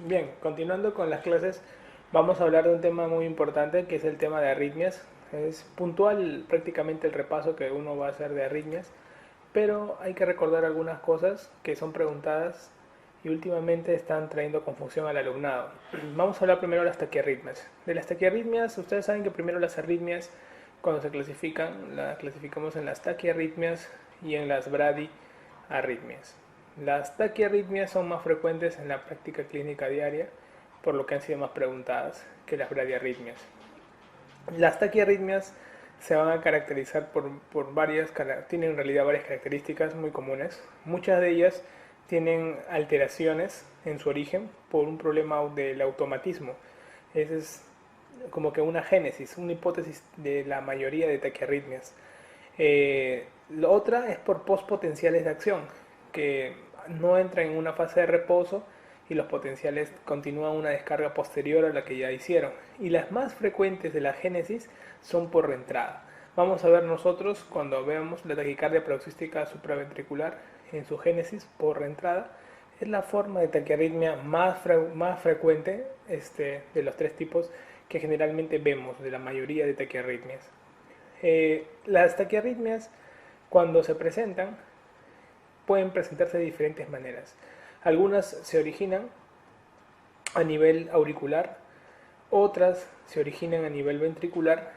Bien, continuando con las clases, vamos a hablar de un tema muy importante que es el tema de arritmias. Es puntual prácticamente el repaso que uno va a hacer de arritmias, pero hay que recordar algunas cosas que son preguntadas y últimamente están trayendo confusión al alumnado. Vamos a hablar primero de las taquiarritmias. De las taquiarritmias, ustedes saben que primero las arritmias, cuando se clasifican, las clasificamos en las taquiarritmias y en las bradiarritmias. Las taquiarritmias son más frecuentes en la práctica clínica diaria, por lo que han sido más preguntadas que las bradiarritmias. Las taquiarritmias se van a caracterizar por varias, tienen en realidad varias características muy comunes. Muchas de ellas tienen alteraciones en su origen por un problema del automatismo. Esa es como que una génesis, una hipótesis de la mayoría de taquiarritmias. La otra es por postpotenciales de acción, que no entran en una fase de reposo y los potenciales continúan una descarga posterior a la que ya hicieron. Y las más frecuentes de la génesis son por reentrada. Vamos a ver nosotros cuando veamos la taquicardia paroxística supraventricular en su génesis por reentrada. Es la forma de taquiarritmia más frecuente de los tres tipos que generalmente vemos de la mayoría de taquiarritmias. Las taquiarritmias, cuando se presentan, pueden presentarse de diferentes maneras. Algunas se originan a nivel auricular, otras se originan a nivel ventricular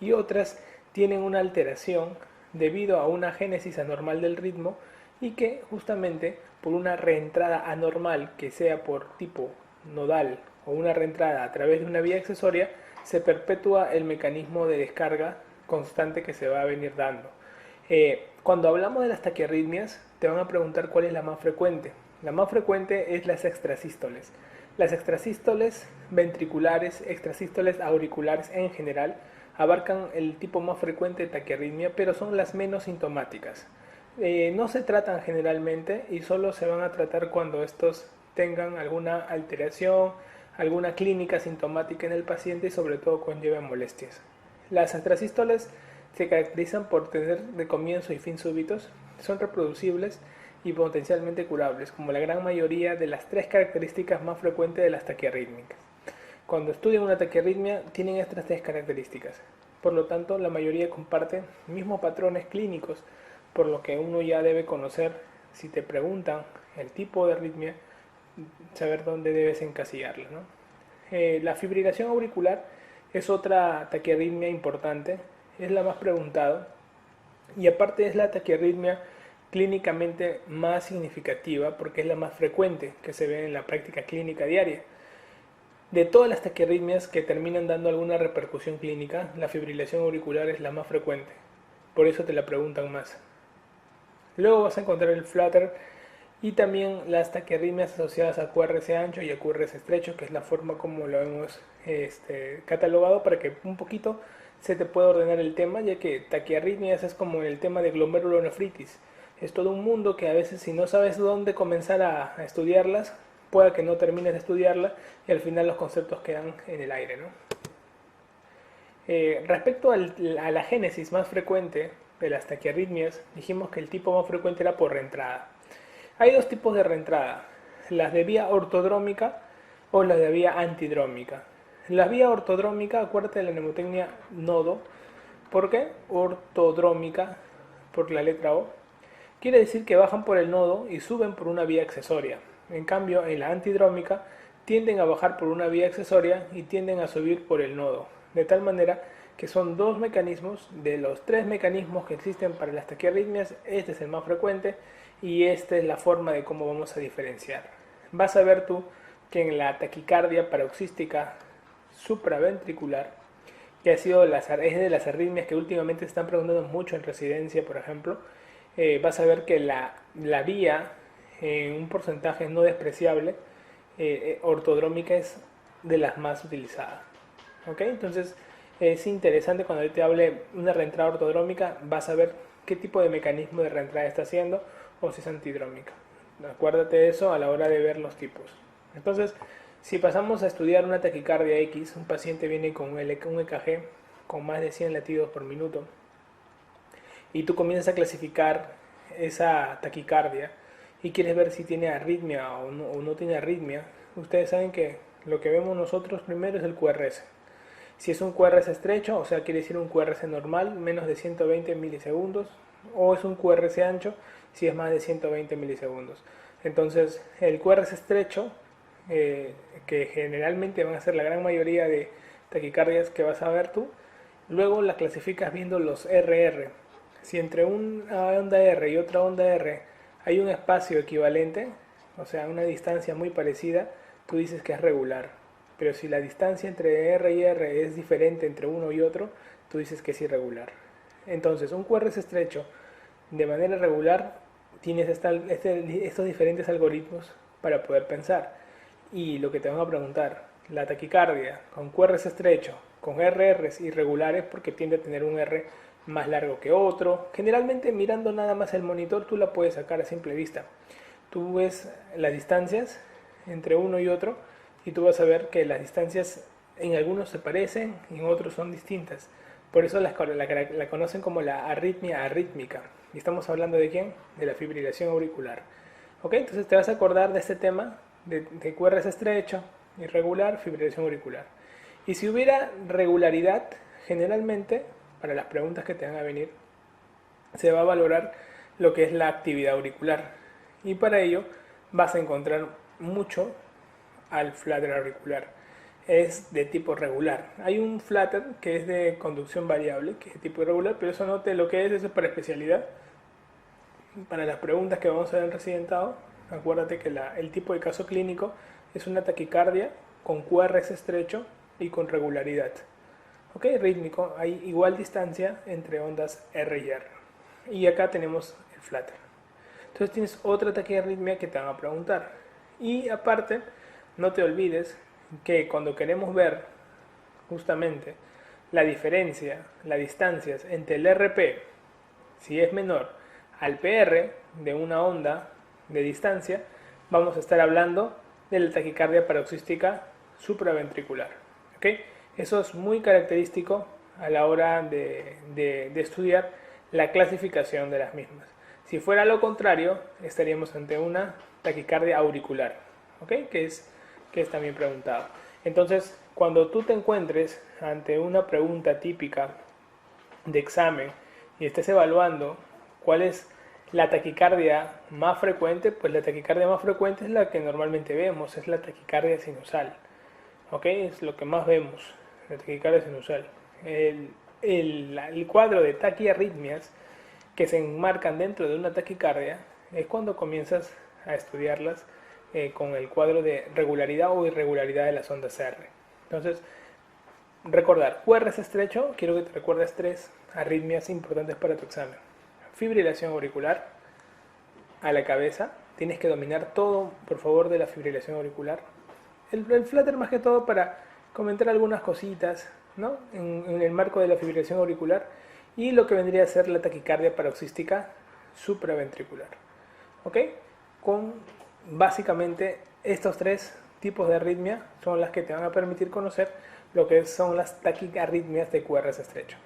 y otras tienen una alteración debido a una génesis anormal del ritmo y que justamente por una reentrada anormal que sea por tipo nodal o una reentrada a través de una vía accesoria se perpetúa el mecanismo de descarga constante que se va a venir dando. Cuando hablamos de las taquiarritmias, te van a preguntar cuál es la más frecuente. La más frecuente es las extrasístoles. Las extrasístoles ventriculares, extrasístoles auriculares en general, abarcan el tipo más frecuente de taquiarritmia, pero son las menos sintomáticas. No se tratan generalmente y solo se van a tratar cuando estos tengan alguna alteración, alguna clínica sintomática en el paciente y sobre todo conlleven molestias. Las extrasístoles se caracterizan por tener de comienzo y fin súbitos, son reproducibles y potencialmente curables, como la gran mayoría de las tres características más frecuentes de las taquiarrítmicas. Cuando estudian una taquiarritmia tienen estas tres características. Por lo tanto, la mayoría comparte mismos patrones clínicos, por lo que uno ya debe conocer, si te preguntan el tipo de arritmia, saber dónde debes encasillarla, ¿no? La fibrilación auricular es otra taquiarritmia importante, es la más preguntada y aparte es la taquiarritmia clínicamente más significativa porque es la más frecuente que se ve en la práctica clínica diaria. De todas las taquiarritmias que terminan dando alguna repercusión clínica, la fibrilación auricular es la más frecuente. Por eso te la preguntan más. Luego vas a encontrar el flutter y también las taquiarritmias asociadas a QRS ancho y a QRS estrecho, que es la forma como lo hemos catalogado para que un poquito se te pueda ordenar el tema, ya que taquiarritmias es como el tema de glomerulonefritis. Es todo un mundo que a veces si no sabes dónde comenzar a estudiarlas, pueda que no termines de estudiarla y al final los conceptos quedan en el aire, ¿no? Respecto a la génesis más frecuente de las taquiarritmias, dijimos que el tipo más frecuente era por reentrada. Hay dos tipos de reentrada, las de vía ortodrómica o las de vía antidrómica. La vía ortodrómica, acuérdate de la mnemotecnia nodo. ¿Por qué? Ortodrómica, por la letra O. Quiere decir que bajan por el nodo y suben por una vía accesoria. En cambio, en la antidrómica tienden a bajar por una vía accesoria y tienden a subir por el nodo. De tal manera que son dos mecanismos, de los tres mecanismos que existen para las taquiarritmias, este es el más frecuente y esta es la forma de cómo vamos a diferenciar. Vas a ver tú que en la taquicardia paroxística supraventricular, que ha sido es de las arritmias que últimamente se están preguntando mucho en residencia, por ejemplo, vas a ver que la vía, en un porcentaje no despreciable, ortodrómica es de las más utilizadas. ¿Ok? Entonces es interesante cuando yo te hable una reentrada ortodrómica, vas a ver qué tipo de mecanismo de reentrada está haciendo o si es antidrómica. Acuérdate de eso a la hora de ver los tipos. Entonces, si pasamos a estudiar una taquicardia X, un paciente viene con un EKG con más de 100 latidos por minuto y tú comienzas a clasificar esa taquicardia y quieres ver si tiene arritmia o no tiene arritmia, ustedes saben que lo que vemos nosotros primero es el QRS. Si es un QRS estrecho, o sea, quiere decir un QRS normal, menos de 120 milisegundos, o es un QRS ancho, si es más de 120 milisegundos. Entonces, el QRS estrecho, que generalmente van a ser la gran mayoría de taquicardias que vas a ver tú, luego la clasificas viendo los RR. Si entre una onda R y otra onda R hay un espacio equivalente, o sea, una distancia muy parecida, tú dices que es regular. Pero si la distancia entre R y R es diferente entre uno y otro, tú dices que es irregular. Entonces, un QRS estrecho de manera regular tienes estos diferentes algoritmos para poder pensar. Y lo que te van a preguntar, la taquicardia con QRS estrecho, con RRs irregulares porque tiende a tener un R más largo que otro. Generalmente mirando nada más el monitor tú la puedes sacar a simple vista. Tú ves las distancias entre uno y otro y tú vas a ver que las distancias en algunos se parecen y en otros son distintas. Por eso la conocen como la arritmia arrítmica. ¿Y estamos hablando de quién? De la fibrilación auricular. ¿Ok? Entonces te vas a acordar de este tema de QRS estrecho, irregular, fibrilación auricular. Y si hubiera regularidad, generalmente, para las preguntas que te van a venir, se va a valorar lo que es la actividad auricular. Y para ello vas a encontrar mucho al flutter auricular. Es de tipo regular. Hay un flutter que es de conducción variable, que es de tipo irregular, pero eso no te lo que es, eso es para especialidad. Para las preguntas que vamos a ver en residentado, acuérdate que el tipo de caso clínico es una taquicardia con QRS estrecho y con regularidad. Ok, rítmico, hay igual distancia entre ondas R y R. Y acá tenemos el flutter. Entonces tienes otra taquiarritmia que te van a preguntar. Y aparte, no te olvides que cuando queremos ver justamente la diferencia, las distancias entre el RP, si es menor al PR de una onda de distancia, vamos a estar hablando de la taquicardia paroxística supraventricular. ¿Okay? Eso es muy característico a la hora de estudiar la clasificación de las mismas. Si fuera lo contrario, estaríamos ante una taquicardia auricular, ¿okay? que es también preguntado. Entonces, cuando tú te encuentres ante una pregunta típica de examen y estés evaluando cuál es la taquicardia más frecuente, pues la taquicardia más frecuente es la que normalmente vemos, es la taquicardia sinusal. ¿Ok? Es lo que más vemos, la taquicardia sinusal. El cuadro de taquiarritmias que se enmarcan dentro de una taquicardia es cuando comienzas a estudiarlas con el cuadro de regularidad o irregularidad de las ondas R. Entonces, recordar, QRS estrecho, quiero que te recuerdes 3 arritmias importantes para tu examen. Fibrilación auricular a la cabeza, tienes que dominar todo, por favor, de la fibrilación auricular. El flutter más que todo para comentar algunas cositas, ¿no? en el marco de la fibrilación auricular y lo que vendría a ser la taquicardia paroxística supraventricular. ¿Ok? Con básicamente estos 3 tipos de arritmia son las que te van a permitir conocer lo que son las taquiarritmias de QRS estrecho.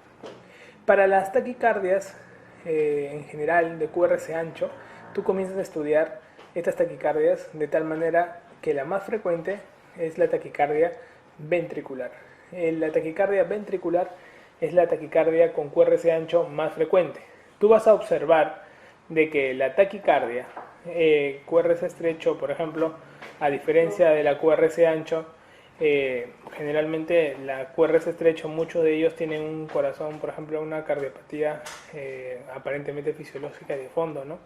Para las taquicardias en general de QRS ancho, tú comienzas a estudiar estas taquicardias de tal manera que la más frecuente es la taquicardia ventricular. La taquicardia ventricular es la taquicardia con QRS ancho más frecuente. Tú vas a observar de que la taquicardia QRS estrecho, por ejemplo, a diferencia de la QRS ancho, generalmente la QRS estrecho, muchos de ellos tienen un corazón, por ejemplo, una cardiopatía aparentemente fisiológica de fondo, ¿no?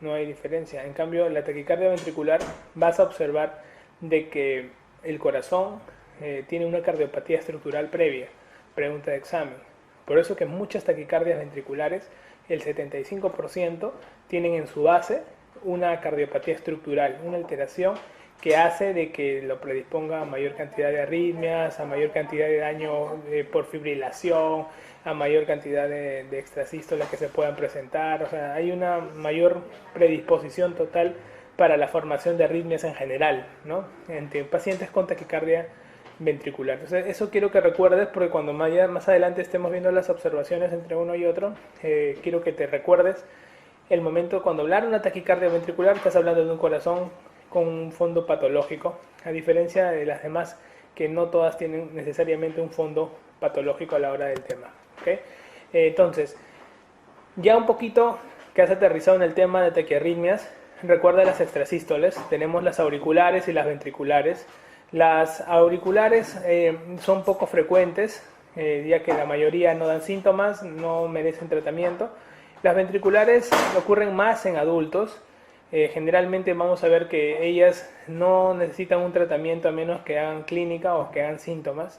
No hay diferencia. En cambio, la taquicardia ventricular vas a observar de que el corazón tiene una cardiopatía estructural previa, pregunta de examen. Por eso que muchas taquicardias ventriculares, el 75% tienen en su base una cardiopatía estructural, una alteración que hace de que lo predisponga a mayor cantidad de arritmias, a mayor cantidad de daño por fibrilación, a mayor cantidad de extrasístolas que se puedan presentar. O sea, hay una mayor predisposición total para la formación de arritmias en general, ¿no? Entre pacientes con taquicardia ventricular. Entonces, eso quiero que recuerdes porque cuando más adelante estemos viendo las observaciones entre uno y otro, quiero que te recuerdes el momento cuando hablar de una taquicardia ventricular, estás hablando de un corazón con un fondo patológico a diferencia de las demás que no todas tienen necesariamente un fondo patológico a la hora del tema. ¿Okay? Entonces, ya un poquito que has aterrizado en el tema de taquiarritmias, recuerda las extrasístoles, tenemos las auriculares y las ventriculares. Las auriculares son poco frecuentes, ya que la mayoría no dan síntomas, no merecen tratamiento. Las ventriculares ocurren más en adultos. Generalmente vamos a ver que ellas no necesitan un tratamiento a menos que hagan clínica o que hagan síntomas.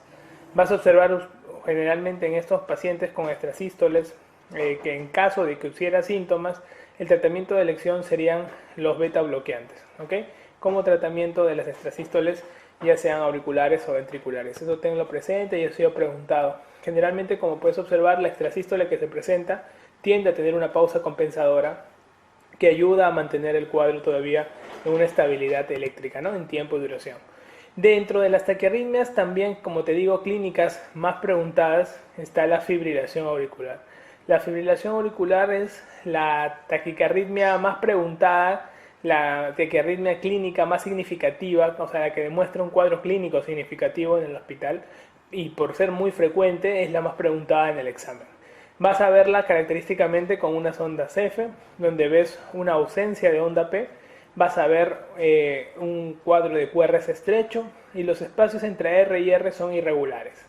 Vas a observar generalmente en estos pacientes con extrasístoles que en caso de que hubiera síntomas, el tratamiento de elección serían los beta bloqueantes, ¿ok? Como tratamiento de las extrasístoles, ya sean auriculares o ventriculares. Eso tenlo presente y he sido preguntado. Generalmente, como puedes observar, la extrasístole que se presenta tiende a tener una pausa compensadora que ayuda a mantener el cuadro todavía en una estabilidad eléctrica, ¿no? En tiempo y duración. Dentro de las taquiarritmias también, como te digo, clínicas más preguntadas, está la fibrilación auricular. La fibrilación auricular es la taquicarritmia más preguntada, la taquiarritmia clínica más significativa, o sea, la que demuestra un cuadro clínico significativo en el hospital, y por ser muy frecuente es la más preguntada en el examen. Vas a verla característicamente con unas ondas F, donde ves una ausencia de onda P. Vas a ver un cuadro de QRS estrecho y los espacios entre R y R son irregulares.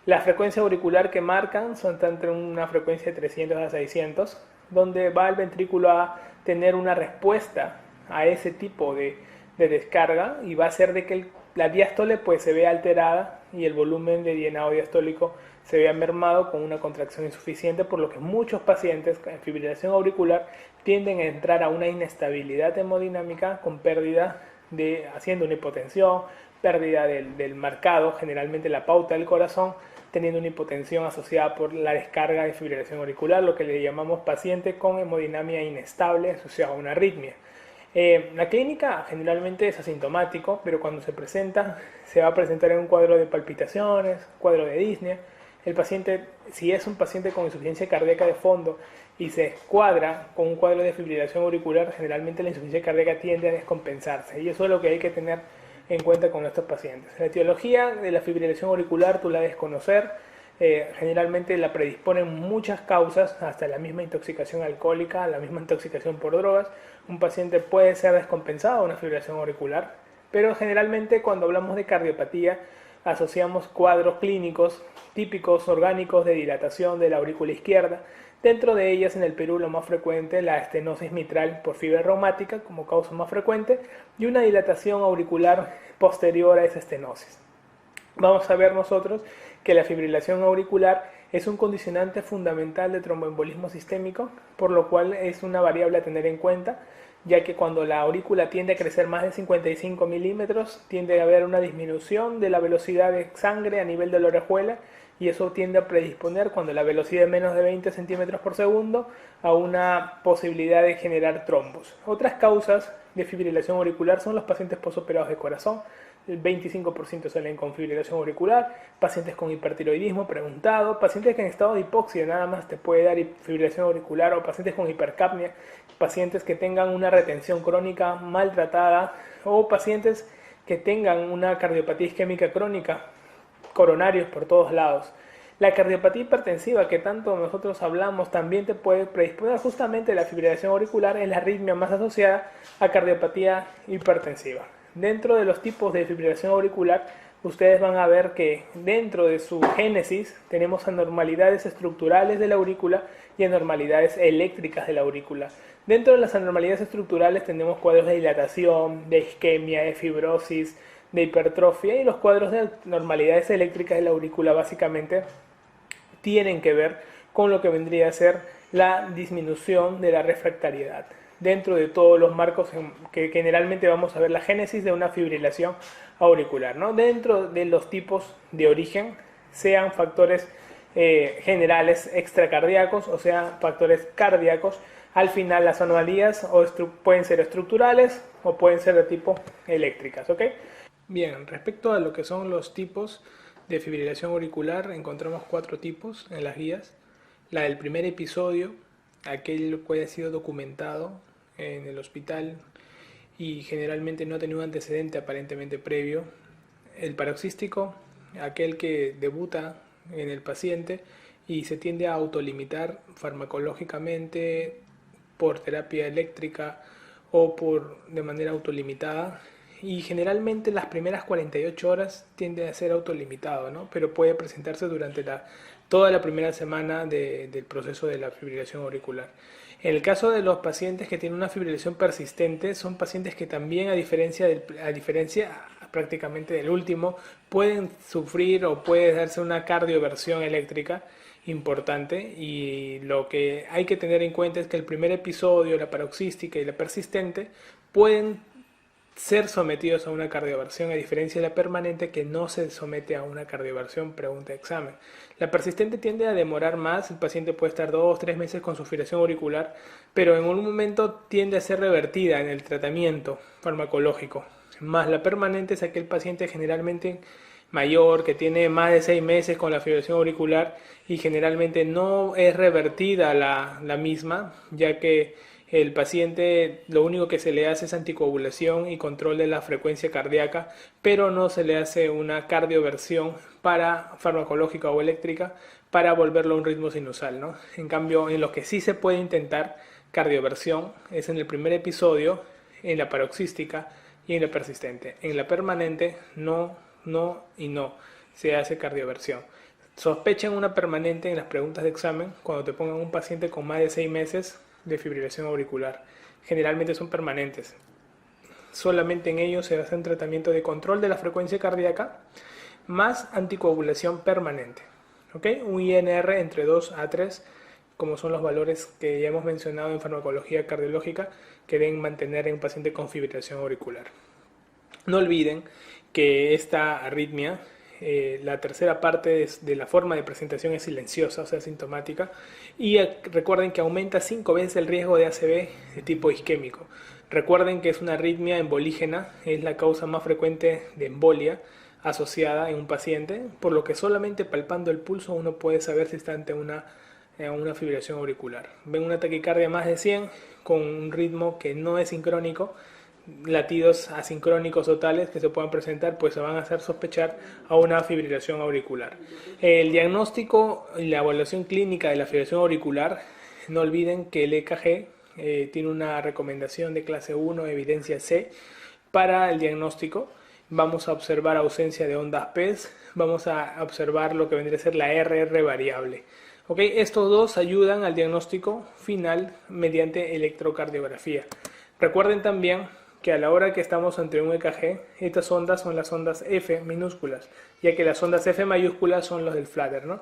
La frecuencia auricular que marcan son entre una frecuencia de 300 a 600, donde va el ventrículo a tener una respuesta a ese tipo de descarga y va a hacer de que la diástole pues se vea alterada y el volumen de llenado diastólico se vea mermado con una contracción insuficiente, por lo que muchos pacientes en fibrilación auricular tienden a entrar a una inestabilidad hemodinámica con pérdida haciendo una hipotensión, pérdida del marcado, generalmente la pauta del corazón, teniendo una hipotensión asociada por la descarga de fibrilación auricular, lo que le llamamos paciente con hemodinamia inestable asociada a una arritmia. La clínica generalmente es asintomático, pero cuando se presenta, se va a presentar en un cuadro de palpitaciones, cuadro de disnea. El paciente, si es un paciente con insuficiencia cardíaca de fondo y se escuadra con un cuadro de fibrilación auricular, generalmente la insuficiencia cardíaca tiende a descompensarse, y eso es lo que hay que tener en cuenta con estos pacientes. La etiología de la fibrilación auricular tú la debes conocer. Generalmente la predisponen muchas causas, hasta la misma intoxicación alcohólica, la misma intoxicación por drogas. Un paciente puede ser descompensado a una fibrilación auricular, pero generalmente cuando hablamos de cardiopatía asociamos cuadros clínicos típicos orgánicos de dilatación de la aurícula izquierda. Dentro de ellas, en el Perú, lo más frecuente, la estenosis mitral por fibra reumática como causa más frecuente y una dilatación auricular posterior a esa estenosis. Vamos a ver nosotros que la fibrilación auricular es un condicionante fundamental de tromboembolismo sistémico, por lo cual es una variable a tener en cuenta, ya que cuando la aurícula tiende a crecer más de 55 milímetros, tiende a haber una disminución de la velocidad de sangre a nivel de la orejuela, y eso tiende a predisponer, cuando la velocidad es menos de 20 centímetros por segundo, a una posibilidad de generar trombos. Otras causas de fibrilación auricular son los pacientes posoperados de corazón. El 25% salen con fibrilación auricular, pacientes con hipertiroidismo preguntado, pacientes que en estado de hipoxia nada más te puede dar fibrilación auricular, o pacientes con hipercapnia, pacientes que tengan una retención crónica maltratada, o pacientes que tengan una cardiopatía isquémica crónica, coronarios por todos lados. La cardiopatía hipertensiva, que tanto nosotros hablamos, también te puede predisponer. Justamente la fibrilación auricular es la arritmia más asociada a cardiopatía hipertensiva. Dentro de los tipos de fibrilación auricular, ustedes van a ver que dentro de su génesis tenemos anormalidades estructurales de la aurícula y anormalidades eléctricas de la aurícula. Dentro de las anormalidades estructurales tenemos cuadros de dilatación, de isquemia, de fibrosis, de hipertrofia, y los cuadros de anormalidades eléctricas de la aurícula básicamente tienen que ver con lo que vendría a ser la disminución de la refractariedad. Dentro de todos los marcos que generalmente vamos a ver la génesis de una fibrilación auricular, ¿no? Dentro de los tipos de origen, sean factores generales extracardíacos o sea factores cardíacos, al final las anomalías pueden ser estructurales o pueden ser de tipo eléctricas, ¿ok? Bien, respecto a lo que son los tipos de fibrilación auricular, encontramos 4 tipos en las guías. La del primer episodio, aquel que ha sido documentado en el hospital y generalmente no ha tenido un antecedente aparentemente previo. El paroxístico, aquel que debuta en el paciente y se tiende a autolimitar farmacológicamente por terapia eléctrica o de manera autolimitada, y generalmente las primeras 48 horas tiende a ser autolimitado, ¿no? Pero puede presentarse durante toda la primera semana del proceso de la fibrilación auricular. En el caso de los pacientes que tienen una fibrilación persistente, son pacientes que también, a diferencia prácticamente del último, pueden sufrir o puede darse una cardioversión eléctrica importante, y lo que hay que tener en cuenta es que el primer episodio, la paroxística y la persistente, pueden ser sometidos a una cardioversión, a diferencia de la permanente que no se somete a una cardioversión pregunta de examen. La persistente tiende a demorar más, el paciente puede estar 2 o 3 meses con su fibrilación auricular, pero en un momento tiende a ser revertida en el tratamiento farmacológico. Más la permanente es aquel paciente generalmente mayor que tiene más de 6 meses con la fibrilación auricular y generalmente no es revertida la misma, ya que el paciente lo único que se le hace es anticoagulación y control de la frecuencia cardíaca, pero no se le hace una cardioversión farmacológica o eléctrica para volverlo a un ritmo sinusal, ¿no? En cambio, en lo que sí se puede intentar cardioversión es en el primer episodio, en la paroxística y en la persistente. En la permanente no, no y no se hace cardioversión. Sospechen una permanente en las preguntas de examen cuando te pongan un paciente con más de 6 meses de fibrilación auricular. Generalmente son permanentes. Solamente en ellos se hace un tratamiento de control de la frecuencia cardíaca más anticoagulación permanente. ¿Okay? Un INR entre 2 a 3, como son los valores que ya hemos mencionado en farmacología cardiológica, que deben mantener en un paciente con fibrilación auricular. No olviden que esta arritmia, la tercera parte de la forma de presentación es silenciosa, o sea, sintomática, y recuerden que aumenta 5 veces el riesgo de ACV de tipo isquémico. Recuerden que es una arritmia embolígena, es la causa más frecuente de embolia asociada en un paciente, por lo que solamente palpando el pulso uno puede saber si está ante una fibrilación auricular. Ven una taquicardia más de 100 con un ritmo que no es sincrónico, latidos asincrónicos totales que se puedan presentar, pues se van a hacer sospechar a una fibrilación auricular. El diagnóstico y la evaluación clínica de la fibrilación auricular, no olviden que el EKG tiene una recomendación de clase 1, evidencia C, para el diagnóstico. Vamos a observar ausencia de ondas PES, vamos a observar lo que vendría a ser la RR variable. ¿Okay? Estos dos ayudan al diagnóstico final mediante electrocardiografía. Recuerden también que a la hora que estamos ante un EKG, estas ondas son las ondas F minúsculas, ya que las ondas F mayúsculas son los del flutter, ¿no?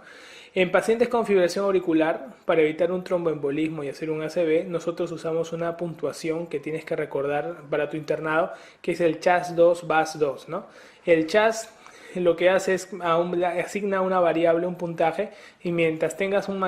En pacientes con fibrilación auricular, para evitar un tromboembolismo y hacer un ACV, nosotros usamos una puntuación que tienes que recordar para tu internado, que es el CHAS2 BAS2, ¿no? El CHAS lo que hace es asigna una variable, un puntaje, y mientras tengas una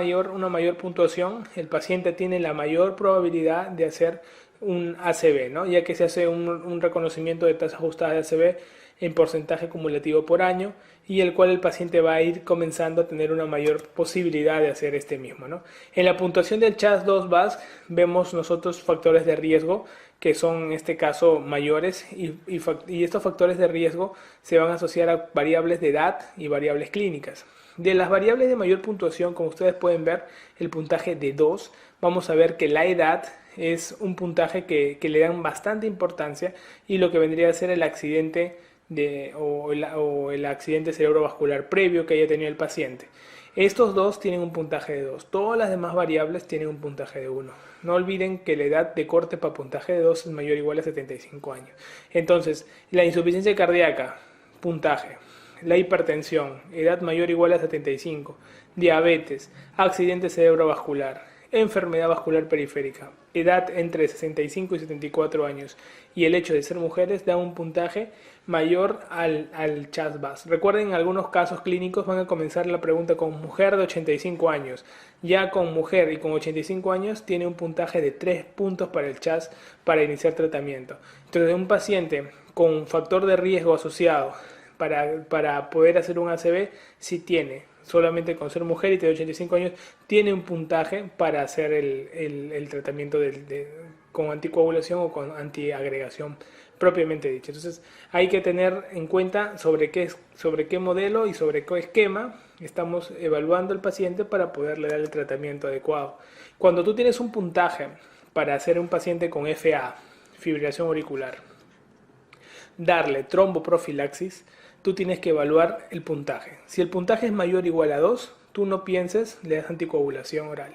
mayor puntuación, el paciente tiene la mayor probabilidad de hacer un ACV, ¿no? Ya que se hace un reconocimiento de tasa ajustada de ACV en porcentaje acumulativo por año, y el cual el paciente va a ir comenzando a tener una mayor posibilidad de hacer este mismo, ¿no? En la puntuación del CHAS2-VAS vemos nosotros factores de riesgo que son en este caso mayores, y estos factores de riesgo se van a asociar a variables de edad y variables clínicas. De las variables de mayor puntuación, como ustedes pueden ver, el puntaje de 2, vamos a ver que la edad es un puntaje que le dan bastante importancia, y lo que vendría a ser el accidente o el accidente cerebrovascular previo que haya tenido el paciente. Estos dos tienen un puntaje de 2, todas las demás variables tienen un puntaje de 1. No olviden que la edad de corte para puntaje de 2 es mayor o igual a 75 años. Entonces, la insuficiencia cardíaca, puntaje. La hipertensión, edad mayor o igual a 75. Diabetes, accidente cerebrovascular, enfermedad vascular periférica, edad entre 65 y 74 años, y el hecho de ser mujeres da un puntaje mayor al CHAS-VAS. Recuerden, en algunos casos clínicos van a comenzar la pregunta con mujer de 85 años. Ya con mujer y con 85 años tiene un puntaje de 3 puntos para el CHAS para iniciar tratamiento. Entonces, un paciente con factor de riesgo asociado para poder hacer un ACV, sí tiene. Solamente con ser mujer y tener 85 años, tiene un puntaje para hacer el tratamiento con anticoagulación o con antiagregación propiamente dicha. Entonces hay que tener en cuenta sobre qué modelo y sobre qué esquema estamos evaluando al paciente para poderle dar el tratamiento adecuado. Cuando tú tienes un puntaje para hacer un paciente con FA, fibrilación auricular, darle tromboprofilaxis, tú tienes que evaluar el puntaje. Si el puntaje es mayor o igual a 2, tú no pienses, le das anticoagulación oral.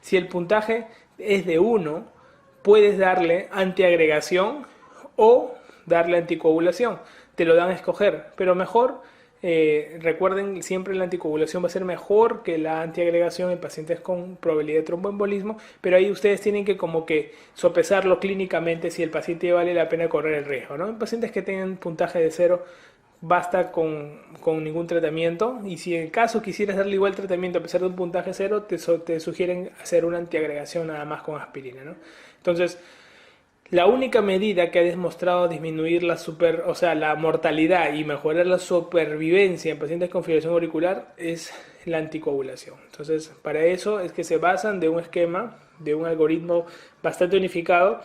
Si el puntaje es de 1, puedes darle antiagregación o darle anticoagulación. Te lo dan a escoger, pero mejor, recuerden, siempre la anticoagulación va a ser mejor que la antiagregación en pacientes con probabilidad de tromboembolismo, pero ahí ustedes tienen que como que sopesarlo clínicamente si el paciente vale la pena correr el riesgo, ¿no? En pacientes que tengan puntaje de 0, basta con ningún tratamiento, y si en caso quisieras darle igual tratamiento a pesar de un puntaje 0, te sugieren hacer una antiagregación nada más con aspirina, ¿no? Entonces, la única medida que ha demostrado disminuir la mortalidad y mejorar la supervivencia en pacientes con fibrilación auricular es la anticoagulación. Entonces, para eso es que se basan de un esquema, de un algoritmo bastante unificado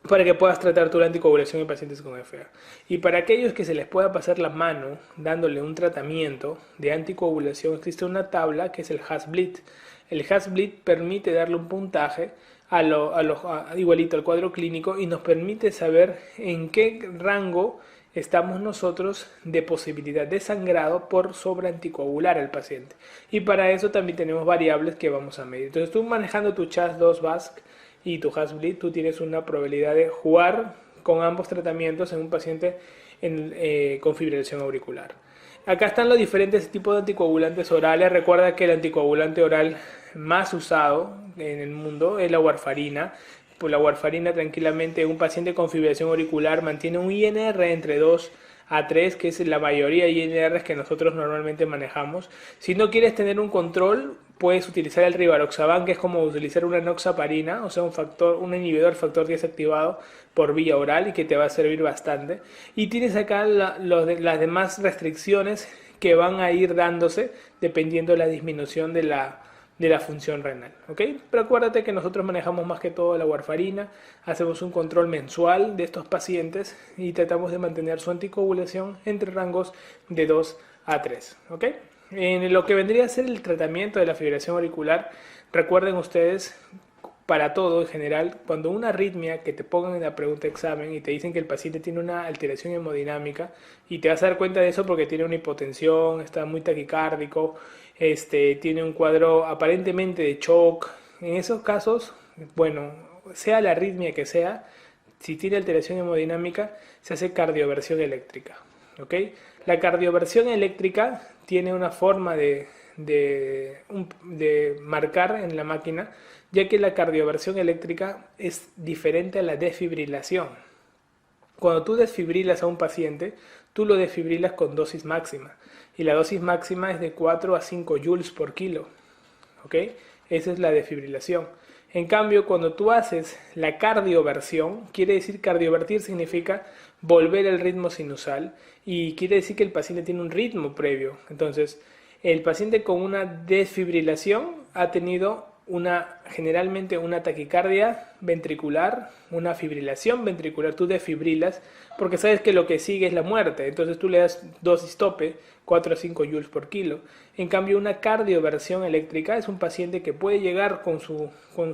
para que puedas tratar tu anticoagulación en pacientes con FA. Y para aquellos que se les pueda pasar la mano dándole un tratamiento de anticoagulación, existe una tabla que es el HAS-BLIT. El HAS-BLIT permite darle un puntaje igualito al cuadro clínico y nos permite saber en qué rango estamos nosotros de posibilidad de sangrado por sobreanticoagular al paciente. Y para eso también tenemos variables que vamos a medir. Entonces tú manejando tu CHAS-2-VASc y tu HAS-BLIT, tú tienes una probabilidad de jugar con ambos tratamientos en un paciente con fibrilación auricular. Acá están los diferentes tipos de anticoagulantes orales. Recuerda que el anticoagulante oral más usado en el mundo es la warfarina. Pues la warfarina tranquilamente, un paciente con fibrilación auricular mantiene un INR entre 2 a 3, que es la mayoría de INRs que nosotros normalmente manejamos. Si no quieres tener un control, puedes utilizar el rivaroxaban, que es como utilizar una enoxaparina, o sea, un inhibidor factor 10 activado por vía oral, y que te va a servir bastante. Y tienes acá las demás restricciones que van a ir dándose dependiendo de la disminución de la función renal, ¿ok? Pero acuérdate que nosotros manejamos más que todo la warfarina, hacemos un control mensual de estos pacientes y tratamos de mantener su anticoagulación entre rangos de 2 a 3, ¿ok? En lo que vendría a ser el tratamiento de la fibrilación auricular, recuerden ustedes, para todo en general, cuando una arritmia que te pongan en la pregunta de examen y te dicen que el paciente tiene una alteración hemodinámica, y te vas a dar cuenta de eso porque tiene una hipotensión, está muy taquicárdico, tiene un cuadro aparentemente de shock, en esos casos, bueno, sea la arritmia que sea, si tiene alteración hemodinámica, se hace cardioversión eléctrica, ¿ok? La cardioversión eléctrica tiene una forma de marcar en la máquina, ya que la cardioversión eléctrica es diferente a la desfibrilación. Cuando tú desfibrilas a un paciente, tú lo desfibrilas con dosis máxima, y la dosis máxima es de 4 a 5 joules por kilo, ¿ok? Esa es la desfibrilación. En cambio, cuando tú haces la cardioversión, quiere decir, cardiovertir significa volver al ritmo sinusal, y quiere decir que el paciente tiene un ritmo previo. Entonces, el paciente con una desfibrilación ha tenido generalmente una taquicardia ventricular, una fibrilación ventricular. Tú desfibrilas porque sabes que lo que sigue es la muerte, entonces tú le das dosis tope, 4 a 5 joules por kilo. En cambio, una cardioversión eléctrica es un paciente que puede llegar con su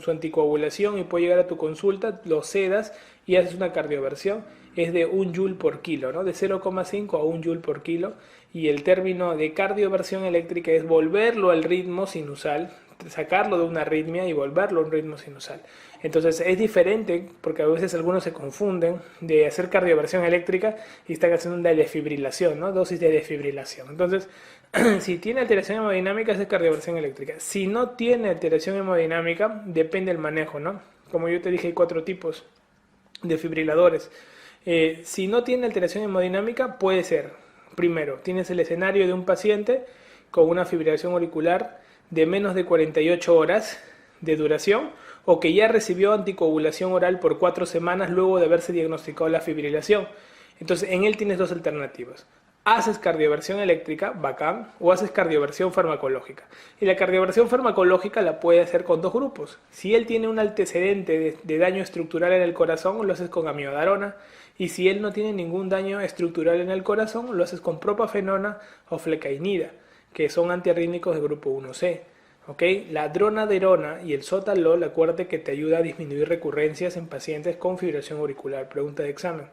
anticoagulación y puede llegar a tu consulta, lo sedas y haces una cardioversión, es de 1 joule por kilo, ¿no? De 0,5 a 1 joule por kilo, y el término de cardioversión eléctrica es volverlo al ritmo sinusal, sacarlo de una arritmia y volverlo a un ritmo sinusal. Entonces es diferente, porque a veces algunos se confunden de hacer cardioversión eléctrica y están haciendo una desfibrilación, ¿no? Dosis de desfibrilación. Entonces, si tiene alteración hemodinámica, es cardioversión eléctrica. Si no tiene alteración hemodinámica, depende del manejo, ¿no? Como yo te dije, hay 4 tipos de fibriladores. Si no tiene alteración hemodinámica, puede ser, primero, tienes el escenario de un paciente con una fibrilación auricular de menos de 48 horas de duración, o que ya recibió anticoagulación oral por 4 semanas luego de haberse diagnosticado la fibrilación. Entonces, en él tienes 2 alternativas. haces cardioversión eléctrica, bacán, o haces cardioversión farmacológica. Y la cardioversión farmacológica la puede hacer con dos grupos. Si él tiene un antecedente de daño estructural en el corazón, lo haces con amiodarona. Y si él no tiene ningún daño estructural en el corazón, lo haces con propafenona o flecainida, que son antiarrítmicos de grupo 1C. ¿Ok? La dronaderona y el sotalol, acuérdate que te ayuda a disminuir recurrencias en pacientes con fibrilación auricular. Pregunta de examen.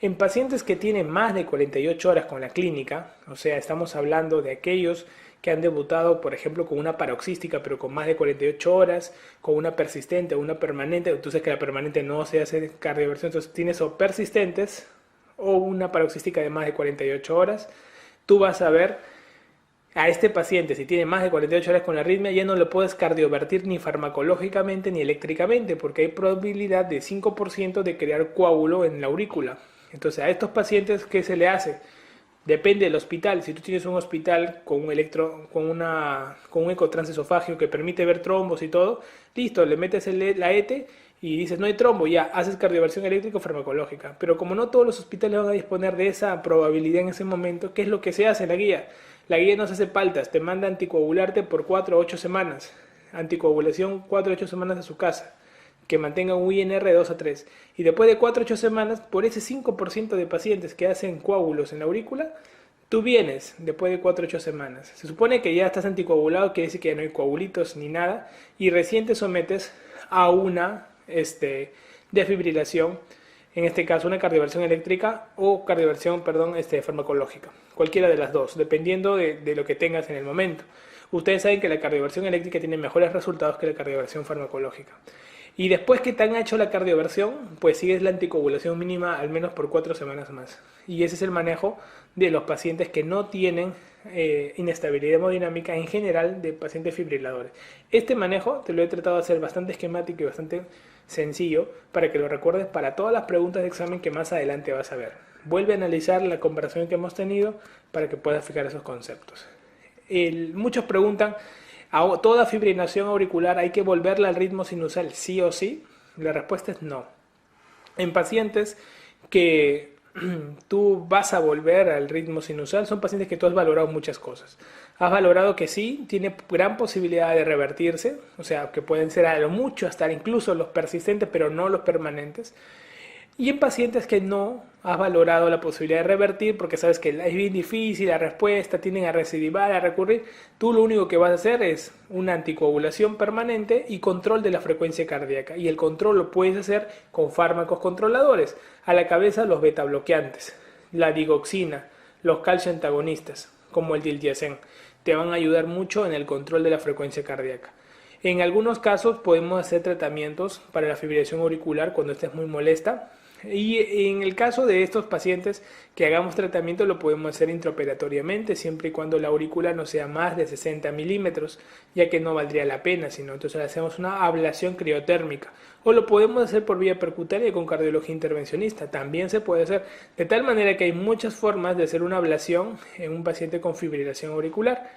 En pacientes que tienen más de 48 horas con la clínica, o sea, estamos hablando de aquellos que han debutado, por ejemplo, con una paroxística, pero con más de 48 horas, con una persistente o una permanente, entonces que la permanente no se hace cardioversión, entonces tienes o persistentes o una paroxística de más de 48 horas, tú vas a ver a este paciente, si tiene más de 48 horas con la arritmia, ya no lo puedes cardiovertir ni farmacológicamente ni eléctricamente, porque hay probabilidad de 5% de crear coágulo en la aurícula. Entonces, a estos pacientes, ¿qué se le hace? Depende del hospital. Si tú tienes un hospital con un ecotransesofagio que permite ver trombos y todo, listo, le metes la ETE y dices, no hay trombo, ya, haces cardioversión eléctrica o farmacológica. Pero como no todos los hospitales van a disponer de esa probabilidad en ese momento, ¿qué es lo que se hace en la guía? La guía no se hace paltas, te manda anticoagularte por 4 o 8 semanas. Anticoagulación 4 o 8 semanas a su casa, que mantenga un INR de 2 a 3. Y después de 4 o 8 semanas, por ese 5% de pacientes que hacen coágulos en la aurícula, tú vienes después de 4 o 8 semanas. Se supone que ya estás anticoagulado, quiere decir que ya no hay coagulitos ni nada, y recién te sometes a una defibrilación, en este caso una cardioversión eléctrica o cardioversión, farmacológica. Cualquiera de las dos, dependiendo de lo que tengas en el momento. Ustedes saben que la cardioversión eléctrica tiene mejores resultados que la cardioversión farmacológica. Y después que te han hecho la cardioversión, pues sigues la anticoagulación mínima al menos por 4 semanas más. Y ese es el manejo de los pacientes que no tienen inestabilidad hemodinámica en general de pacientes fibriladores. Este manejo te lo he tratado de hacer bastante esquemático y bastante sencillo para que lo recuerdes para todas las preguntas de examen que más adelante vas a ver. Vuelve a analizar la comparación que hemos tenido para que puedas fijar esos conceptos. Muchos preguntan, ¿a toda fibrilación auricular hay que volverla al ritmo sinusal sí o sí? La respuesta es no. En pacientes que tú vas a volver al ritmo sinusal son pacientes que tú has valorado muchas cosas. Has valorado que sí, tiene gran posibilidad de revertirse, o sea, que pueden ser a lo mucho hasta incluso los persistentes, pero no los permanentes. Y en pacientes que no has valorado la posibilidad de revertir porque sabes que es bien difícil la respuesta, tienden a recidivar, a recurrir, tú lo único que vas a hacer es una anticoagulación permanente y control de la frecuencia cardíaca. Y el control lo puedes hacer con fármacos controladores. A la cabeza los beta bloqueantes, la digoxina, los calcio antagonistas, como el diltiazem, te van a ayudar mucho en el control de la frecuencia cardíaca. En algunos casos podemos hacer tratamientos para la fibrilación auricular cuando estés muy molesta. Y en el caso de estos pacientes que hagamos tratamiento lo podemos hacer intraoperatoriamente siempre y cuando la aurícula no sea más de 60 milímetros, ya que no valdría la pena, sino entonces hacemos una ablación criotérmica. O lo podemos hacer por vía percutánea con cardiología intervencionista, también se puede hacer, de tal manera que hay muchas formas de hacer una ablación en un paciente con fibrilación auricular.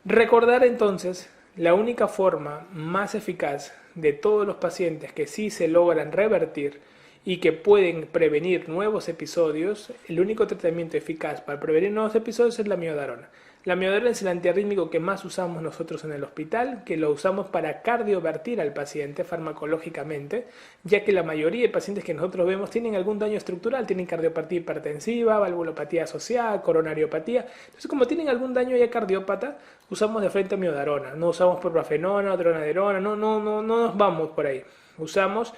Recordar entonces, la única forma más eficaz de todos los pacientes que sí se logran revertir y que pueden prevenir nuevos episodios, el único tratamiento eficaz para prevenir nuevos episodios es la miodarona. La miodarona es el antiarrítmico que más usamos nosotros en el hospital, que lo usamos para cardiovertir al paciente farmacológicamente, ya que la mayoría de pacientes que nosotros vemos tienen algún daño estructural, tienen cardiopatía hipertensiva, valvulopatía asociada, coronariopatía. Entonces, como tienen algún daño ya cardiópata, usamos de frente miodarona, no usamos propafenona, dronaderona, no nos vamos por ahí. Usamos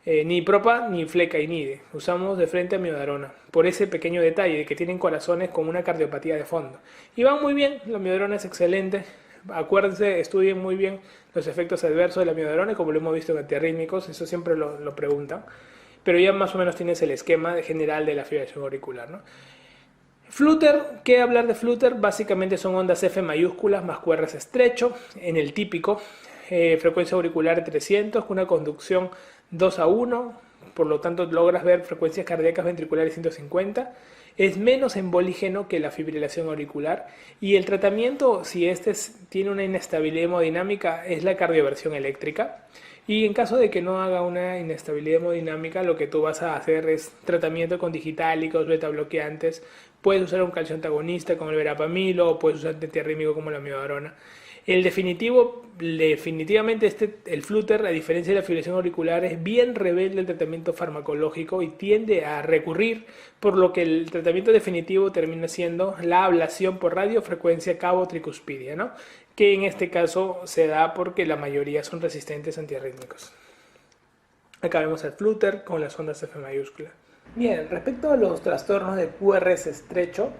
ni propa ni flecainide, usamos de frente a miodarona, por ese pequeño detalle de que tienen corazones con una cardiopatía de fondo. Y van muy bien, la miodarona es excelente, acuérdense, estudien muy bien los efectos adversos de la miodarona, como lo hemos visto en antiarrítmicos, eso siempre lo preguntan, pero ya más o menos tienes el esquema general de la fibrilación auricular, ¿no? Flutter, ¿qué hablar de Flutter? Básicamente son ondas F mayúsculas más QRS estrecho, en el típico, frecuencia auricular 300, con una conducción 2 a 1, por lo tanto logras ver frecuencias cardíacas ventriculares 150, es menos embolígeno que la fibrilación auricular y el tratamiento, si tiene una inestabilidad hemodinámica, es la cardioversión eléctrica. Y en caso de que no haga una inestabilidad hemodinámica, lo que tú vas a hacer es tratamiento con digitálicos, beta bloqueantes, Puedes usar un calcio antagonista como el verapamilo o puedes usar antiarrítmico como la amiodarona. Definitivamente el flúter, a diferencia de la fibrilación auricular, es bien rebelde al tratamiento farmacológico y tiende a recurrir, por lo que el tratamiento definitivo termina siendo la ablación por radiofrecuencia cabo-tricuspidia, ¿no? Que en este caso se da porque la mayoría son resistentes a antiarrítmicos. Acá vemos el flúter con las ondas F mayúscula. Bien, respecto a los trastornos de QRS estrecho,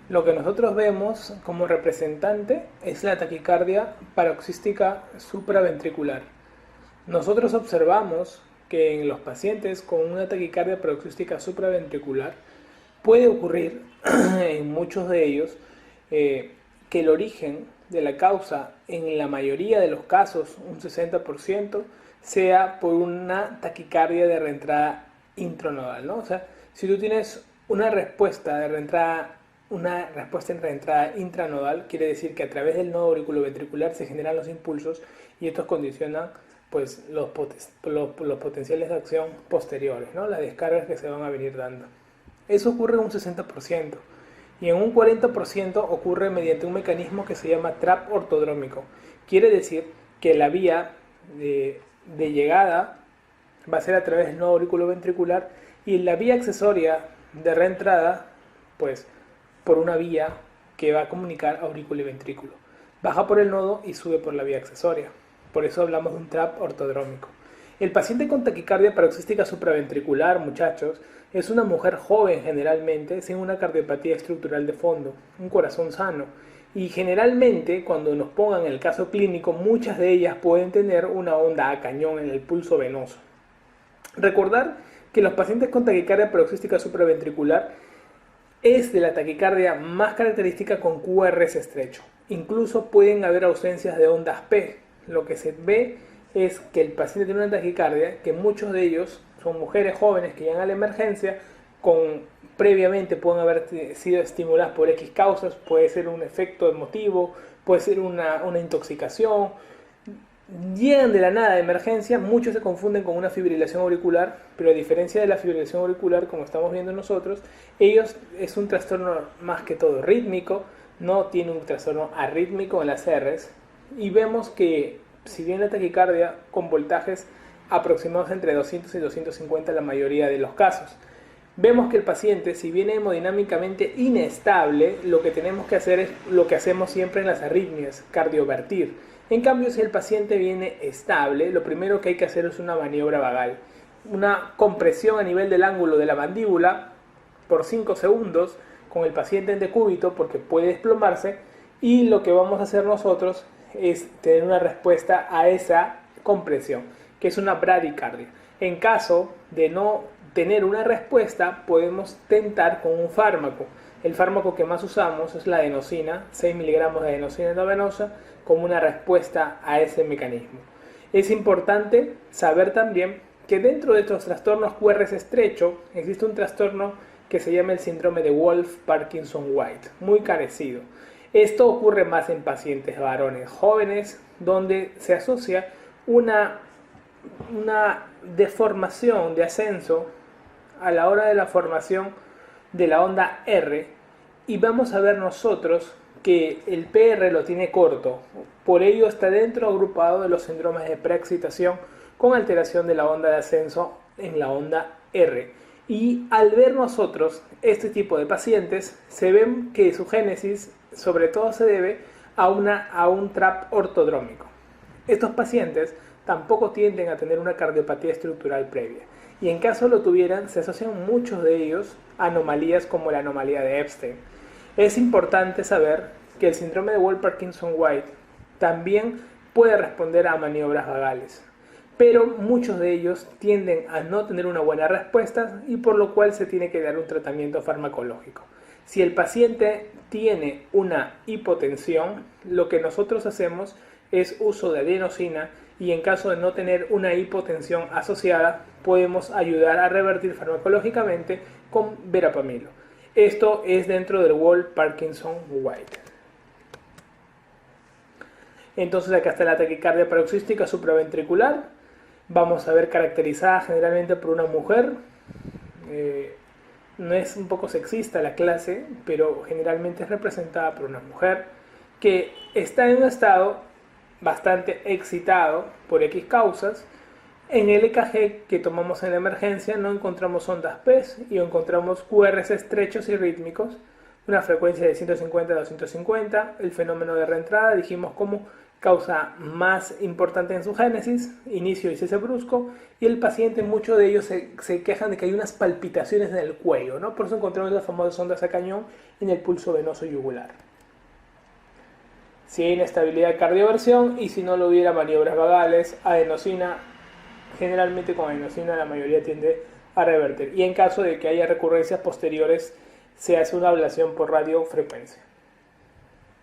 lo que nosotros vemos como representante es la taquicardia paroxística supraventricular. Nosotros observamos que en los pacientes con una taquicardia paroxística supraventricular puede ocurrir en muchos de ellos que el origen de la causa, en la mayoría de los casos, un 60%, sea por una taquicardia de reentrada intranodal, ¿no? O sea, si tú tienes una respuesta en reentrada intranodal, quiere decir que a través del nodo auriculoventricular se generan los impulsos y estos condicionan pues, los potenciales de acción posteriores, ¿no? Las descargas que se van a venir dando. Eso ocurre en un 60%. Y en un 40% ocurre mediante un mecanismo que se llama trap ortodrómico. Quiere decir que la vía de llegada va a ser a través del nodo auriculoventricular y la vía accesoria de reentrada, pues por una vía que va a comunicar aurícula y ventrículo. Baja por el nodo y sube por la vía accesoria. Por eso hablamos de un trap ortodrómico. El paciente con taquicardia paroxística supraventricular, muchachos, es una mujer joven generalmente, sin una cardiopatía estructural de fondo, un corazón sano. Y generalmente, cuando nos pongan el caso clínico, muchas de ellas pueden tener una onda a cañón en el pulso venoso. Recordar que los pacientes con taquicardia paroxística supraventricular es de la taquicardia más característica con QRS estrecho. Incluso pueden haber ausencias de ondas P. Lo que se ve es que el paciente tiene una taquicardia, que muchos de ellos son mujeres jóvenes que llegan a la emergencia, previamente pueden haber sido estimuladas por X causas, puede ser un efecto emotivo, puede ser una intoxicación. Llegan de la nada de emergencia, muchos se confunden con una fibrilación auricular, pero a diferencia de la fibrilación auricular, como estamos viendo nosotros, ellos es un trastorno más que todo rítmico, no tiene un trastorno arrítmico en las Rs, y vemos que si bien la taquicardia con voltajes aproximados entre 200 y 250 en la mayoría de los casos, vemos que el paciente, si viene hemodinámicamente inestable, lo que tenemos que hacer es lo que hacemos siempre en las arritmias, cardiovertir. En cambio, si el paciente viene estable, lo primero que hay que hacer es una maniobra vagal. Una compresión a nivel del ángulo de la mandíbula por 5 segundos con el paciente en decúbito porque puede desplomarse, y lo que vamos a hacer nosotros es tener una respuesta a esa compresión, que es una bradicardia. En caso de no tener una respuesta, podemos tentar con un fármaco. El fármaco que más usamos es la adenosina, 6 miligramos de adenosina endovenosa, como una respuesta a ese mecanismo. Es importante saber también que dentro de estos trastornos QRS estrecho existe un trastorno que se llama el síndrome de Wolff-Parkinson-White, muy carecido. Esto ocurre más en pacientes varones jóvenes, donde se asocia una deformación de ascenso a la hora de la formación de la onda R, y vamos a ver nosotros que el PR lo tiene corto, por ello está dentro agrupado de los síndromes de preexcitación con alteración de la onda de ascenso en la onda R. Y al ver nosotros este tipo de pacientes, se ven que su génesis sobre todo se debe a un trap ortodrómico. Estos pacientes tampoco tienden a tener una cardiopatía estructural previa, y en caso lo tuvieran, se asocian muchos de ellos a anomalías como la anomalía de Epstein. Es importante saber que el síndrome de Wolff-Parkinson-White también puede responder a maniobras vagales, pero muchos de ellos tienden a no tener una buena respuesta, y por lo cual se tiene que dar un tratamiento farmacológico. Si el paciente tiene una hipotensión, lo que nosotros hacemos es uso de adenosina, y en caso de no tener una hipotensión asociada, podemos ayudar a revertir farmacológicamente con verapamilo. Esto es dentro del Wolff-Parkinson-White. Entonces acá está la taquicardia paroxística supraventricular. Vamos a ver caracterizada generalmente por una mujer. no es un poco sexista la clase, pero generalmente es representada por una mujer que está en un estado bastante excitado por X causas. En el EKG que tomamos en la emergencia no encontramos ondas P y encontramos QRS estrechos y rítmicos, una frecuencia de 150 a 250, el fenómeno de reentrada dijimos como causa más importante en su génesis, inicio y cese brusco, y el paciente, muchos de ellos se quejan de que hay unas palpitaciones en el cuello, ¿no? Por eso encontramos las famosas ondas a cañón en el pulso venoso yugular. Si hay inestabilidad de cardioversión y si no lo hubiera maniobras vagales, adenosina, generalmente con adenosina la mayoría tiende a revertir, y en caso de que haya recurrencias posteriores se hace una ablación por radiofrecuencia.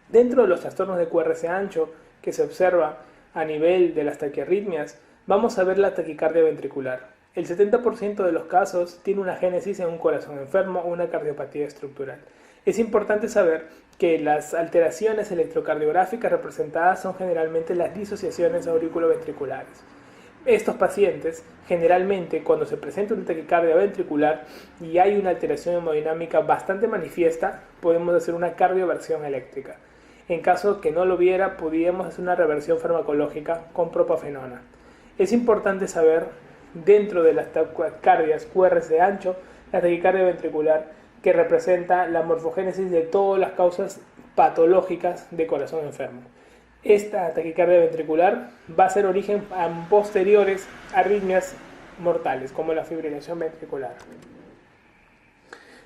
Dentro de los trastornos de QRS ancho que se observa a nivel de las taquiarritmias, vamos a ver la taquicardia ventricular. El 70% de los casos tiene una génesis en un corazón enfermo o una cardiopatía estructural. Es importante saber que las alteraciones electrocardiográficas representadas son generalmente las disociaciones auriculoventriculares. Estos pacientes, generalmente, cuando se presenta una taquicardia ventricular y hay una alteración hemodinámica bastante manifiesta, podemos hacer una cardioversión eléctrica. En caso que no lo hubiera, podríamos hacer una reversión farmacológica con propafenona. Es importante saber, dentro de las taquicardias QRS de ancho, la taquicardia ventricular, que representa la morfogénesis de todas las causas patológicas de corazón enfermo. Esta taquicardia ventricular va a ser origen a posteriores arritmias mortales, como la fibrilación ventricular.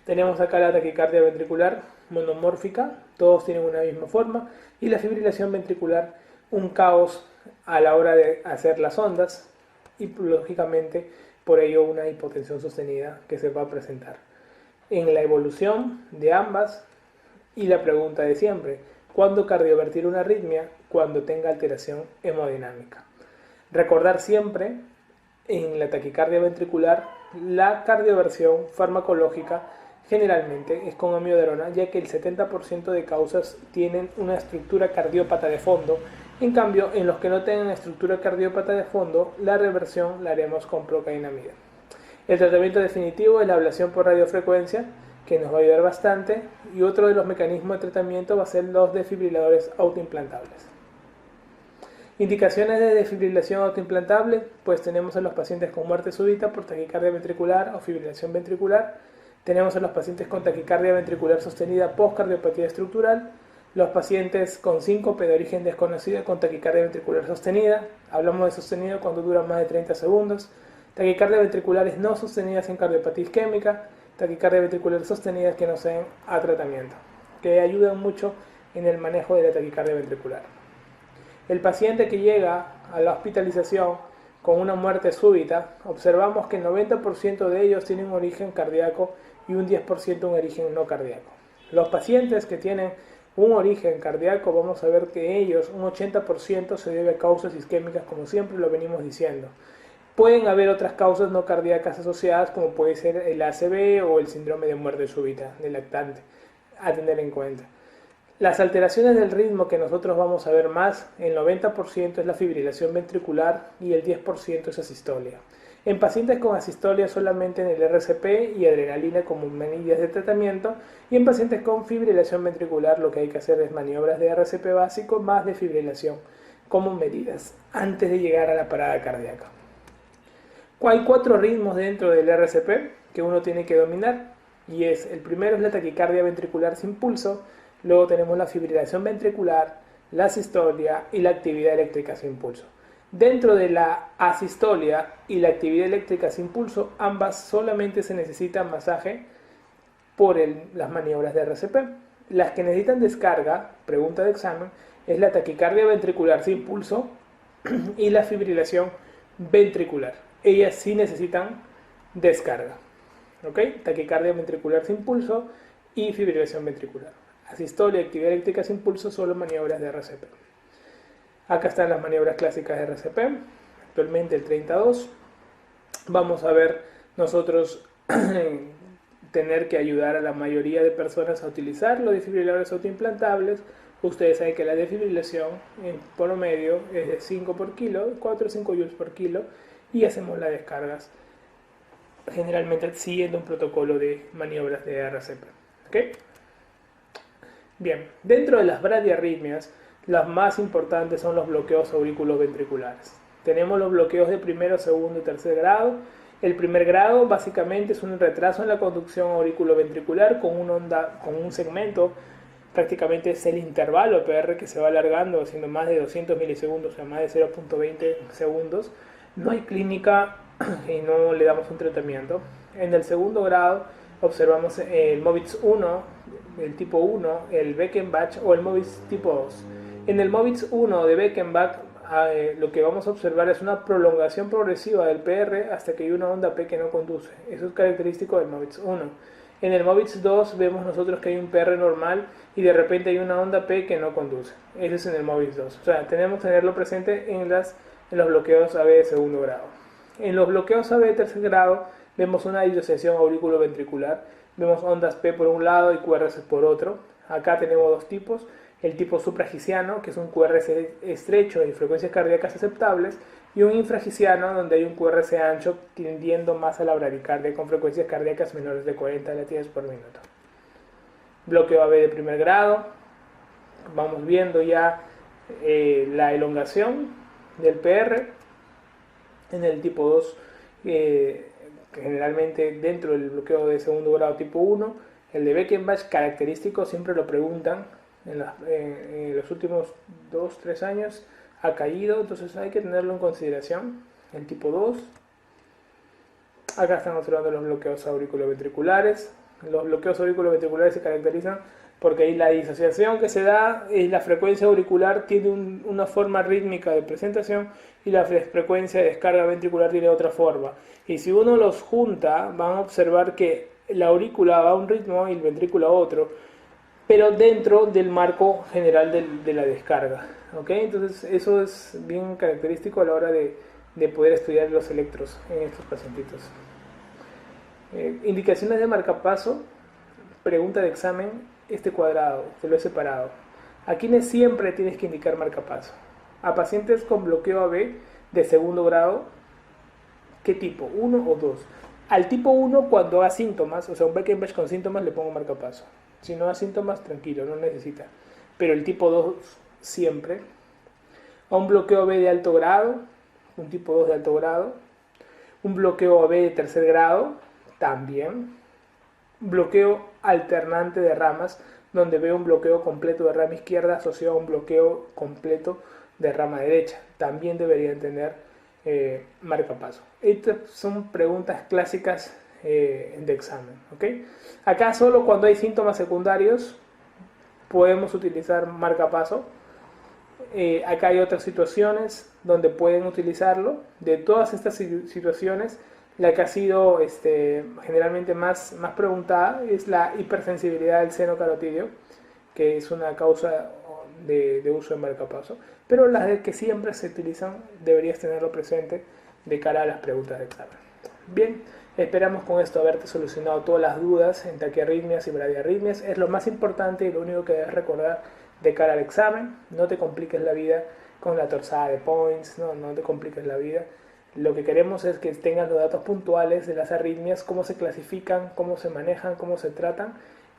Tenemos acá la taquicardia ventricular monomórfica, todos tienen una misma forma, y la fibrilación ventricular, un caos a la hora de hacer las ondas, y lógicamente por ello una hipotensión sostenida que se va a presentar. En la evolución de ambas, y la pregunta de siempre, ¿cuándo cardiovertir una arritmia? Cuando tenga alteración hemodinámica. Recordar siempre, en la taquicardia ventricular, la cardioversión farmacológica generalmente es con amiodarona, ya que el 70% de causas tienen una estructura cardiópata de fondo. En cambio, en los que no tengan estructura cardiópata de fondo, la reversión la haremos con procainamida. El tratamiento definitivo es la ablación por radiofrecuencia, que nos va a ayudar bastante, y otro de los mecanismos de tratamiento va a ser los desfibriladores autoimplantables. Indicaciones de desfibrilación autoimplantable, pues tenemos a los pacientes con muerte súbita por taquicardia ventricular o fibrilación ventricular, tenemos a los pacientes con taquicardia ventricular sostenida postcardiopatía estructural, los pacientes con síncope de origen desconocido con taquicardia ventricular sostenida, hablamos de sostenido cuando dura más de 30 segundos, taquicardia ventriculares no sostenidas en cardiopatía isquémica, taquicardia ventricular sostenidas que no se den a tratamiento, que ayudan mucho en el manejo de la taquicardia ventricular. El paciente que llega a la hospitalización con una muerte súbita, observamos que el 90% de ellos tienen un origen cardíaco y un 10% un origen no cardíaco. Los pacientes que tienen un origen cardíaco, vamos a ver que ellos, un 80% se debe a causas isquémicas, como siempre lo venimos diciendo. Pueden haber otras causas no cardíacas asociadas, como puede ser el ACV o el síndrome de muerte súbita del lactante, a tener en cuenta. Las alteraciones del ritmo que nosotros vamos a ver más, el 90% es la fibrilación ventricular y el 10% es asistolia. En pacientes con asistolia solamente en el RCP y adrenalina como medidas de tratamiento, y en pacientes con fibrilación ventricular lo que hay que hacer es maniobras de RCP básico más de fibrilación como medidas antes de llegar a la parada cardíaca. Hay 4 ritmos dentro del RCP que uno tiene que dominar, y el primero es la taquicardia ventricular sin pulso, luego tenemos la fibrilación ventricular, la asistolia y la actividad eléctrica sin pulso. Dentro de la asistolia y la actividad eléctrica sin pulso, ambas solamente se necesita masaje por las maniobras de RCP. Las que necesitan descarga, pregunta de examen, es la taquicardia ventricular sin pulso y la fibrilación ventricular. Ellas sí necesitan descarga. ¿Ok? Taquicardia ventricular sin pulso y fibrilación ventricular. Asistolia y actividad eléctrica sin pulso, solo maniobras de RCP. Acá están las maniobras clásicas de RCP, actualmente el 32. Vamos a ver nosotros tener que ayudar a la mayoría de personas a utilizar los desfibriladores autoimplantables. Ustedes saben que la desfibrilación en promedio es de 5 por kilo, 4 o 5 joules por kilo, y hacemos las descargas generalmente siguiendo un protocolo de maniobras de RCP. ¿Okay? Bien, dentro de las bradiarritmias, las más importantes son los bloqueos auriculoventriculares. Tenemos los bloqueos de primero, segundo y tercer grado. El primer grado básicamente es un retraso en la conducción auriculoventricular con una onda, con un segmento, prácticamente es el intervalo PR que se va alargando, haciendo más de 200 milisegundos, o sea, más de 0.20 segundos. No hay clínica y no le damos un tratamiento. En el segundo grado observamos el MOVITZ 1, el tipo 1, el Beckenbach o el MOVITZ tipo 2. En el MOVITZ 1 de Beckenbach lo que vamos a observar es una prolongación progresiva del PR hasta que hay una onda P que no conduce. Eso es característico del MOVITZ 1. En el MOVITZ 2 vemos nosotros que hay un PR normal y de repente hay una onda P que no conduce. Eso es en el MOVITZ 2. O sea, tenemos que tenerlo presente en los bloqueos AB de segundo grado. En los bloqueos AB de tercer grado vemos una disociación auriculoventricular. Vemos ondas P por un lado y QRS por otro. Acá tenemos dos tipos. El tipo supragiciano, que es un QRS estrecho y frecuencias cardíacas aceptables, y un infragiciano, donde hay un QRS ancho tendiendo más a la bradicardia con frecuencias cardíacas menores de 40 latidos por minuto. Bloqueo AB de primer grado. Vamos viendo ya la elongación del PR. En el tipo 2, generalmente dentro del bloqueo de segundo grado tipo 1, el de Beckenbach característico, siempre lo preguntan, en los últimos 2-3 años ha caído, entonces hay que tenerlo en consideración. El tipo 2, acá están observando los bloqueos auriculoventriculares. Los bloqueos auriculoventriculares se caracterizan porque ahí la disociación que se da es la frecuencia auricular tiene una forma rítmica de presentación y la frecuencia de descarga ventricular tiene otra forma. Y si uno los junta, van a observar que la aurícula va a un ritmo y el ventrículo a otro, pero dentro del marco general de la descarga. ¿Okay? Entonces eso es bien característico a la hora de poder estudiar los electros en estos pacientitos. Indicaciones de marcapaso, pregunta de examen. Este cuadrado, te lo he separado. ¿A quiénes siempre tienes que indicar marcapaso? A pacientes con bloqueo AB de segundo grado. ¿Qué tipo? ¿1 o 2? Al tipo 1 cuando haga síntomas, o sea, un Beckenbach con síntomas le pongo marcapaso. Si no da síntomas, tranquilo, no necesita. Pero el tipo 2 siempre. A un bloqueo AB de alto grado, un tipo 2 de alto grado. Un bloqueo AB de tercer grado, también. Bloqueo alternante de ramas, donde veo un bloqueo completo de rama izquierda asociado a un bloqueo completo de rama derecha. También deberían tener marcapaso. Estas son preguntas clásicas de examen. ¿Okay? Acá solo cuando hay síntomas secundarios podemos utilizar marcapaso. Acá hay otras situaciones donde pueden utilizarlo. De todas estas situaciones, la que ha sido generalmente más preguntada es la hipersensibilidad del seno carotídeo, que es una causa de uso de marcapaso. Pero las que siempre se utilizan deberías tenerlo presente de cara a las preguntas de examen. Bien, esperamos con esto haberte solucionado todas las dudas en taquiarritmias y bradiarritmias. Es lo más importante y lo único que debes recordar de cara al examen. No te compliques la vida con la torsada de points, no te compliques la vida. Lo que queremos es que tengas los datos puntuales de las arritmias, cómo se clasifican, cómo se manejan, cómo se tratan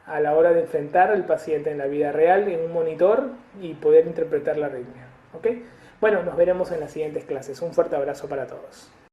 a la hora de enfrentar al paciente en la vida real, en un monitor y poder interpretar la arritmia. ¿Okay? Bueno, nos veremos en las siguientes clases. Un fuerte abrazo para todos.